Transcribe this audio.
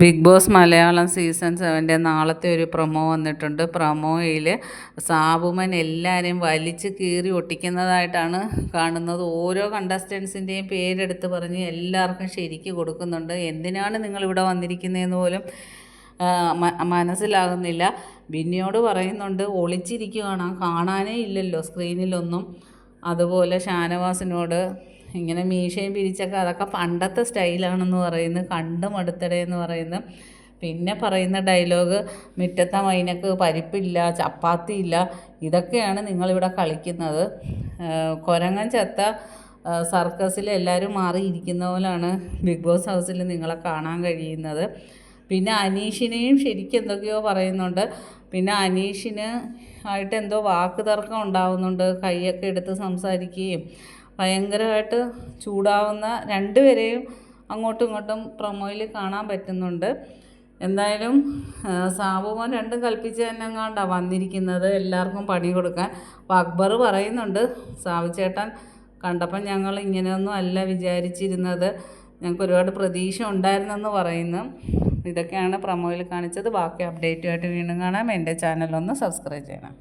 Big boss Malayalam season 7 നാളത്തെ ഒരു promo വന്നിട്ടുണ്ട്. പ്രൊമോയിൽ സാബുമൻ എല്ലാവരെയും വലിച്ച് കീറി ഒട്ടിക്കുന്നതായിട്ടാണ് കാണുന്നത്. ഓരോ കണ്ടസ്റ്റൻസിൻ്റെയും പേരെടുത്ത് പറഞ്ഞ് എല്ലാവർക്കും ശരിക്ക് കൊടുക്കുന്നുണ്ട്. എന്തിനാണ് നിങ്ങളിവിടെ വന്നിരിക്കുന്നതെന്ന് പോലും മനസ്സിലാകുന്നില്ല. ബിന്നിയോട് പറയുന്നുണ്ട്, ഒളിച്ചിരിക്കുകയാണ്, കാണാനേ ഇല്ലല്ലോ സ്ക്രീനിലൊന്നും. അതുപോലെ ഷാനവാസിനോട് ഇങ്ങനെ മീശയും പിരിച്ചൊക്കെ അതൊക്കെ പണ്ടത്തെ സ്റ്റൈലാണെന്ന് പറയുന്നു, കണ്ട് മടുത്തടയെന്ന് പറയുന്നു. പിന്നെ പറയുന്ന ഡയലോഗ്, മുറ്റത്തെ മൈനക്ക് പരിപ്പില്ല, ചപ്പാത്തിയില്ല, ഇതൊക്കെയാണ് നിങ്ങളിവിടെ കളിക്കുന്നത്. കുരങ്ങൻ ചത്ത സർക്കസിൽ എല്ലാവരും മാറിയിരിക്കുന്ന പോലാണ് ബിഗ് ബോസ് ഹൗസിൽ നിങ്ങളെ കാണാൻ കഴിയുന്നത്. പിന്നെ അനീഷിനെയും ശരിക്കും എന്തൊക്കെയോ പറയുന്നുണ്ട്. പിന്നെ അനീഷിന് ആയിട്ട് എന്തോ വാക്ക് തർക്കം ഉണ്ടാവുന്നുണ്ട്, കൈയൊക്കെ എടുത്ത് സംസാരിക്കുകയും ഭയങ്കരമായിട്ട് ചൂടാവുന്ന രണ്ടുപേരെയും അങ്ങോട്ടും ഇങ്ങോട്ടും പ്രൊമോയിൽ കാണാൻ പറ്റുന്നുണ്ട്. എന്തായാലും സാബുമോൻ രണ്ടും കൽപ്പിച്ച് തന്നെ എങ്ങാണ്ടാണ് വന്നിരിക്കുന്നത്, എല്ലാവർക്കും പണി കൊടുക്കാൻ. അപ്പോൾ അക്ബർ പറയുന്നുണ്ട്, സാബു ചേട്ടൻ കണ്ടപ്പം ഞങ്ങൾ ഇങ്ങനെയൊന്നും അല്ല വിചാരിച്ചിരുന്നത്, ഞങ്ങൾക്ക് ഒരുപാട് പ്രതീക്ഷ ഉണ്ടായിരുന്നെന്ന് പറയുന്നു. ഇതൊക്കെയാണ് പ്രൊമോയിൽ കാണിച്ചത്. ബാക്കി അപ്ഡേറ്റുമായിട്ട് വീണ്ടും കാണാം. എൻ്റെ ചാനലൊന്ന് സബ്സ്ക്രൈബ് ചെയ്യണം.